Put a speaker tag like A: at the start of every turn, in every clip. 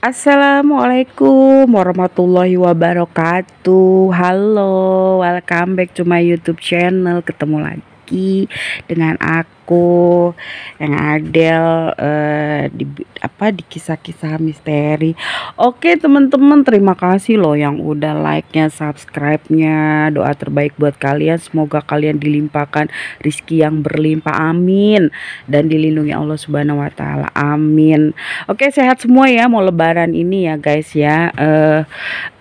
A: Assalamualaikum warahmatullahi wabarakatuh. Halo, welcome back to my YouTube channel. Ketemu lagi dengan aku yang Adel di kisah-kisah misteri. Oke teman-teman, terima kasih loh yang udah like-nya, subscribe-nya. Doa terbaik buat kalian, semoga kalian dilimpahkan rizki yang berlimpah, amin, dan dilindungi Allah Subhanahu wa taala, amin. Oke, sehat semua ya, mau lebaran ini ya guys ya.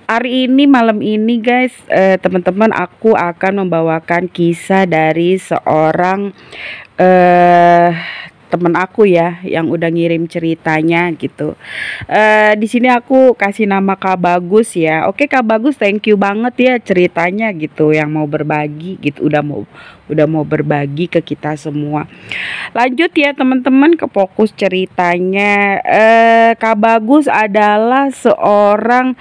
A: Hari ini, malam ini guys, teman-teman, aku akan membawakan kisah dari seorang temen aku ya, yang udah ngirim ceritanya gitu. Di sini aku kasih nama Kak Bagus ya. Oke Kak Bagus, thank you banget ya ceritanya gitu, yang mau berbagi gitu, udah mau berbagi ke kita semua. Lanjut ya teman-teman ke fokus ceritanya. Kak Bagus adalah seorang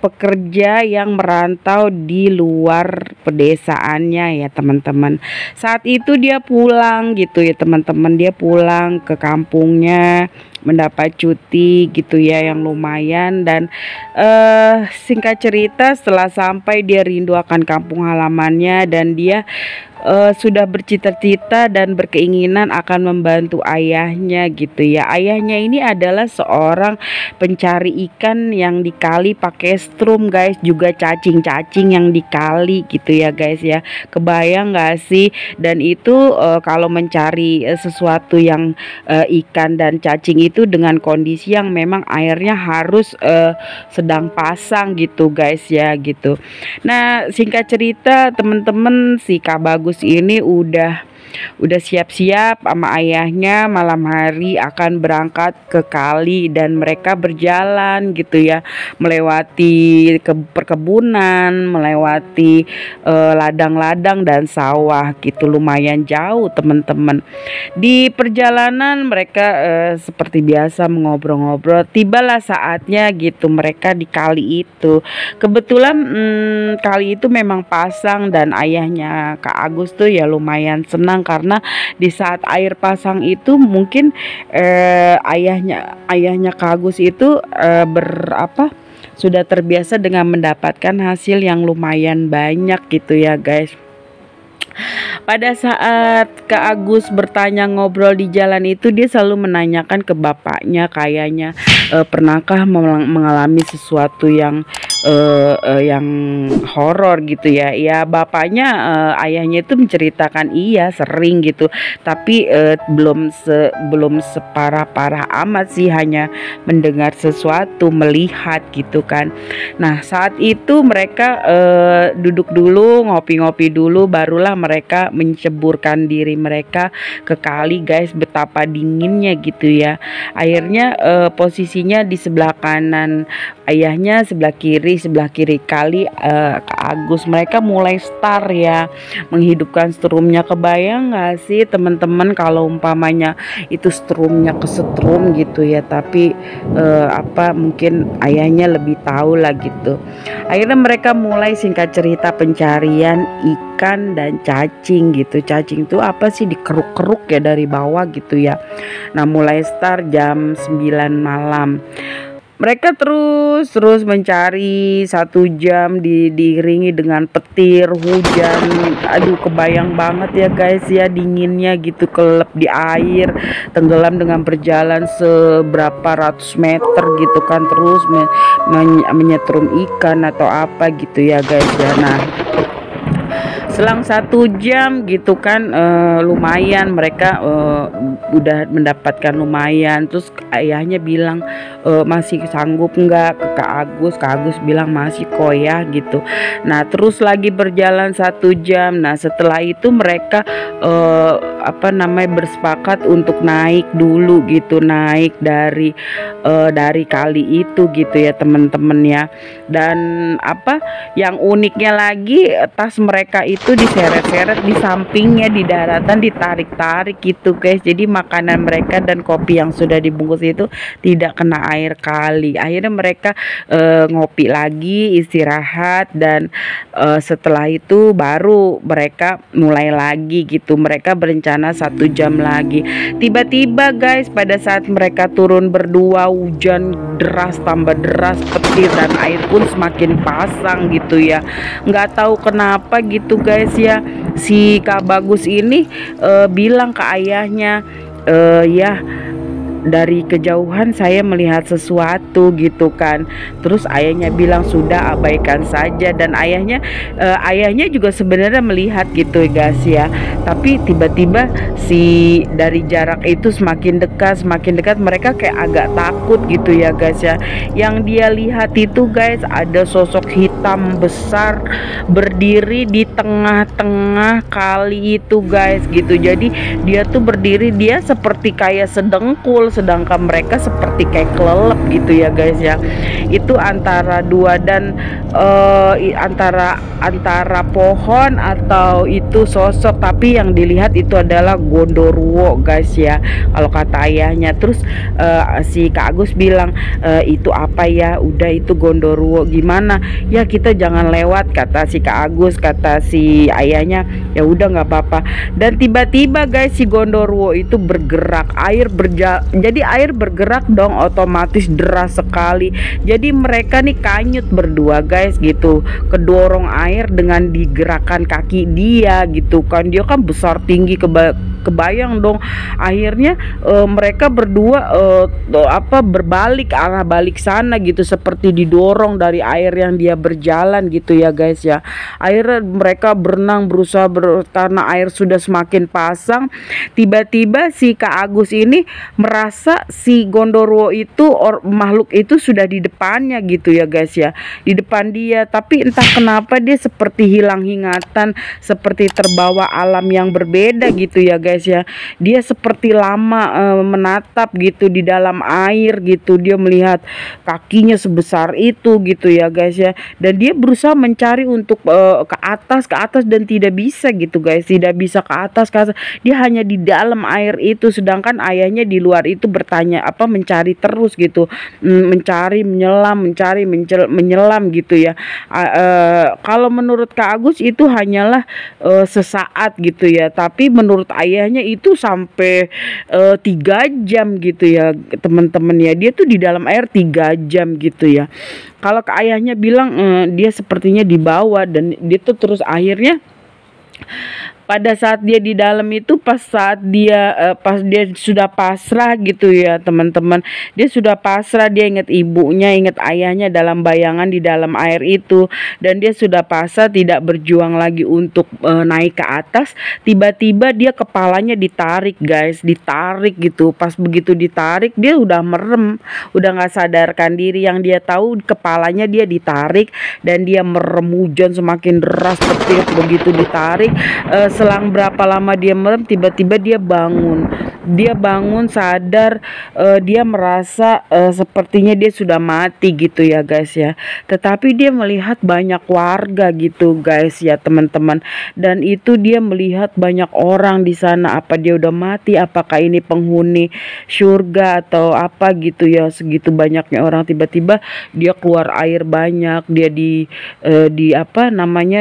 A: pekerja yang merantau di luar pedesaannya ya teman-teman. Saat itu dia pulang gitu ya teman-teman, dia pulang ke kampungnya mendapat cuti gitu ya yang lumayan, dan singkat cerita setelah sampai dia rindu akan kampung halamannya, dan dia sudah bercita-cita dan berkeinginan akan membantu ayahnya gitu ya. Ayahnya ini adalah seorang pencari ikan yang di kali pakai strum guys, juga cacing-cacing yang di kali gitu ya guys ya. Kebayang gak sih? Dan itu kalau mencari sesuatu yang ikan dan cacing itu dengan kondisi yang memang airnya harus sedang pasang gitu guys ya gitu. Nah singkat cerita temen-temen, si Kak Bagus ini udah siap-siap sama ayahnya malam hari akan berangkat ke kali, dan mereka berjalan gitu ya, melewati perkebunan, melewati ladang-ladang dan sawah gitu, lumayan jauh teman-teman. Di perjalanan mereka seperti biasa mengobrol-ngobrol, tibalah saatnya gitu mereka di kali itu. Kebetulan kali itu memang pasang, dan ayahnya Kak Agus tuh ya lumayan senang karena di saat air pasang itu mungkin ayahnya Kak Agus itu sudah terbiasa dengan mendapatkan hasil yang lumayan banyak gitu ya guys. Pada saat Kak Agus bertanya ngobrol di jalan itu, dia selalu menanyakan ke bapaknya, kayaknya pernahkah mengalami sesuatu yang horor gitu ya. Ya bapaknya, ayahnya itu menceritakan iya sering gitu, tapi belum separah-parah amat sih, hanya mendengar sesuatu, melihat gitu kan. Nah saat itu mereka duduk dulu, ngopi-ngopi dulu, barulah mereka menceburkan diri mereka ke kali guys. Betapa dinginnya gitu ya. Airnya posisinya di sebelah kanan ayahnya, sebelah kiri kali Kak Agus. Mereka mulai start ya menghidupkan strumnya. Kebayang gak sih teman-teman kalau umpamanya itu strumnya kesetrum gitu ya, tapi mungkin ayahnya lebih tahu lah gitu. Akhirnya mereka mulai, singkat cerita, pencarian ikan dan cacing gitu. Cacing itu apa sih, dikeruk-keruk ya dari bawah gitu ya. Nah mulai start jam 9 malam. Mereka terus mencari 1 jam, diiringi dengan petir, hujan. Aduh kebayang banget ya guys ya, dinginnya gitu, kelep di air, tenggelam dengan berjalan seberapa ratus meter gitu kan, terus menyetrum ikan atau apa gitu ya guys ya. Nah selang 1 jam gitu kan, lumayan mereka udah mendapatkan lumayan. Terus ayahnya bilang, masih sanggup nggak ke Kak Agus? Kak Agus bilang masih kok ya gitu. Nah terus lagi berjalan 1 jam. Nah setelah itu mereka bersepakat untuk naik dulu gitu, naik dari kali itu gitu ya teman-teman ya. Dan yang uniknya lagi, tas mereka itu itu diseret-seret di sampingnya, di daratan ditarik-tarik gitu guys. Jadi makanan mereka dan kopi yang sudah dibungkus itu tidak kena air kali. Akhirnya mereka ngopi lagi, istirahat, dan setelah itu baru mereka mulai lagi gitu. Mereka berencana 1 jam lagi. Tiba-tiba guys, pada saat mereka turun berdua, hujan deras, tambah deras, petir, dan air pun semakin pasang gitu ya. Nggak tahu kenapa gitu guys ya, si Kak Bagus ini bilang ke ayahnya, ya dari kejauhan saya melihat sesuatu gitu kan. Terus ayahnya bilang sudah abaikan saja, dan ayahnya juga sebenarnya melihat gitu guys ya. Tapi tiba-tiba si dari jarak itu semakin dekat mereka kayak agak takut gitu ya guys ya. Yang dia lihat itu guys, ada sosok hitam besar berdiri di tengah-tengah kali itu guys gitu. Jadi dia tuh berdiri, dia seperti kayak sedengkul, sedangkan mereka seperti kayak kelelep gitu ya guys ya. Itu antara dua, dan antara pohon atau itu sosok, tapi yang dilihat itu adalah gondoruo guys ya, kalau kata ayahnya. Terus si Kak Agus bilang, itu apa ya, udah itu gondoruo, gimana ya kita jangan lewat, kata si Kak Agus. Kata si ayahnya, ya udah nggak apa-apa. Dan tiba-tiba guys, si gondoruo itu bergerak, jadi air bergerak dong, otomatis deras sekali. Jadi mereka nih kanyut berdua guys gitu, kedorong air dengan digerakkan kaki dia gitu kan. Dia kan besar tinggi, kebayang dong. Akhirnya mereka berdua berbalik, arah balik sana gitu, seperti didorong dari air yang dia berjalan gitu ya guys ya. Akhirnya mereka berenang, berusaha karena air sudah semakin pasang. Tiba-tiba si Kak Agus ini merasa si gondoruo itu, makhluk itu sudah di depannya gitu ya guys ya, di depan dia. Tapi entah kenapa dia seperti hilang ingatan, seperti terbawa alam yang berbeda gitu ya guys ya. Dia seperti lama menatap gitu di dalam air gitu. Dia melihat kakinya sebesar itu gitu ya guys ya. Dan dia berusaha mencari untuk ke atas dan tidak bisa gitu guys, tidak bisa ke atas. Dia hanya di dalam air itu, sedangkan ayahnya di luar itu bertanya mencari terus gitu, mencari, menyelam gitu ya. Kalau menurut Kak Agus itu hanyalah sesaat gitu ya, tapi menurut ayahnya itu sampai 3 jam gitu ya teman-teman ya. Dia tuh di dalam air 3 jam gitu ya. Kalau ke ayahnya bilang dia sepertinya dibawa, dan dia tuh terus akhirnya pada saat dia di dalam itu, pas dia sudah pasrah gitu ya teman-teman. Dia sudah pasrah, dia ingat ibunya, ingat ayahnya dalam bayangan di dalam air itu, dan dia sudah pasrah, tidak berjuang lagi untuk naik ke atas. Tiba-tiba dia kepalanya ditarik guys, ditarik gitu. Pas begitu ditarik, dia udah merem, udah nggak sadarkan diri. Yang dia tahu kepalanya dia ditarik, dan dia merem. Hujan semakin deras, petir. Begitu ditarik, selang berapa lama dia merem, tiba-tiba dia bangun sadar. Dia merasa sepertinya dia sudah mati gitu ya guys ya. Tetapi dia melihat banyak warga gitu guys ya teman-teman, dan itu dia melihat banyak orang di sana. Apa dia udah mati, apakah ini penghuni surga atau apa gitu ya, segitu banyaknya orang. Tiba-tiba dia keluar air banyak, dia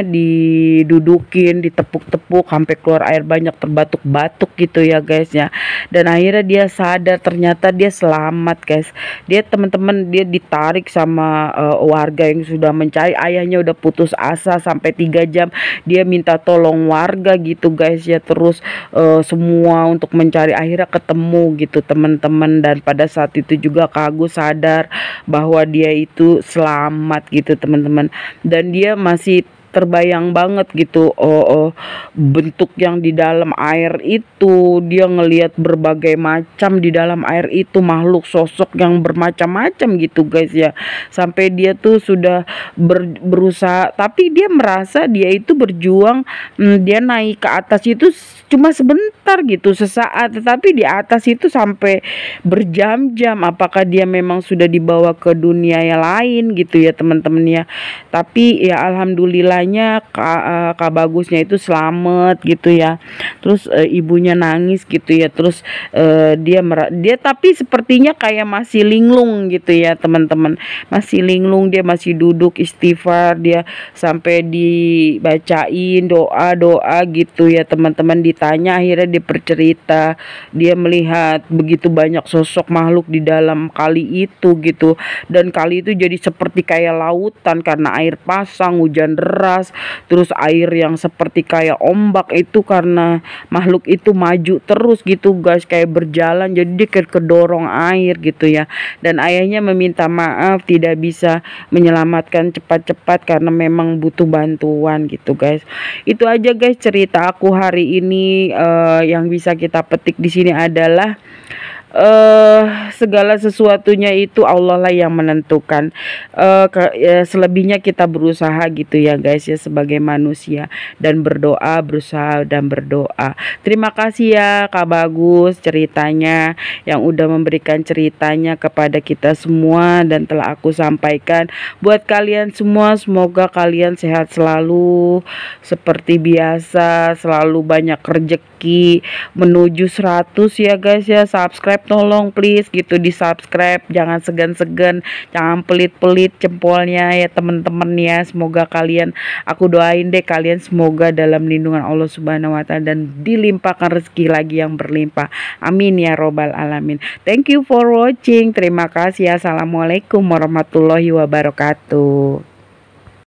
A: didudukin, ditepuk-tepuk sampai keluar air banyak, terbatuk-batuk gitu ya guys ya. Dan akhirnya dia sadar, ternyata dia selamat guys. Dia teman-teman, dia ditarik sama warga yang sudah mencari. Ayahnya udah putus asa sampai 3 jam. Dia minta tolong warga gitu guys ya, terus semua untuk mencari. Akhirnya ketemu gitu teman-teman. Dan pada saat itu juga Kak Agus sadar bahwa dia itu selamat gitu teman-teman. Dan dia masih terbayang banget gitu bentuk yang di dalam air itu. Dia ngelihat berbagai macam di dalam air itu, makhluk, sosok yang bermacam-macam gitu guys ya. Sampai dia tuh sudah berusaha, tapi dia merasa dia itu berjuang. Dia naik ke atas itu cuma sebentar gitu, sesaat, tetapi di atas itu sampai berjam-jam. Apakah dia memang sudah dibawa ke dunia yang lain gitu ya teman-teman ya. Tapi ya alhamdulillah ceritanya Kak Bagusnya itu selamat gitu ya. Terus ibunya nangis gitu ya. Terus dia tapi sepertinya kayak masih linglung gitu ya teman-teman. Masih linglung, dia masih duduk istighfar, dia sampai dibacain doa-doa gitu ya teman-teman. Ditanya akhirnya dia bercerita, dia melihat begitu banyak sosok makhluk di dalam kali itu gitu. Dan kali itu jadi seperti kayak lautan karena air pasang, hujan deras, terus air yang seperti kayak ombak itu karena makhluk itu maju terus gitu guys, kayak berjalan, jadi dia kedorong air gitu ya. Dan ayahnya meminta maaf tidak bisa menyelamatkan cepat-cepat karena memang butuh bantuan gitu guys. Itu aja guys cerita aku hari ini. Yang bisa kita petik di sini adalah segala sesuatunya itu Allah lah yang menentukan. Selebihnya kita berusaha gitu ya guys ya, sebagai manusia, dan berusaha dan berdoa. Terima kasih ya Kak Bagus ceritanya, yang udah memberikan ceritanya kepada kita semua dan telah aku sampaikan buat kalian semua. Semoga kalian sehat selalu seperti biasa, selalu banyak rezeki menuju 100 ya guys ya. Subscribe tolong please gitu, di subscribe, jangan segan-segan, jangan pelit-pelit jempolnya ya teman-teman ya. Semoga kalian, aku doain deh kalian semoga dalam lindungan Allah Subhanahu wa Ta'ala dan dilimpahkan rezeki lagi yang berlimpah, amin ya robbal alamin. Thank you for watching, terima kasih. Assalamualaikum warahmatullahi wabarakatuh.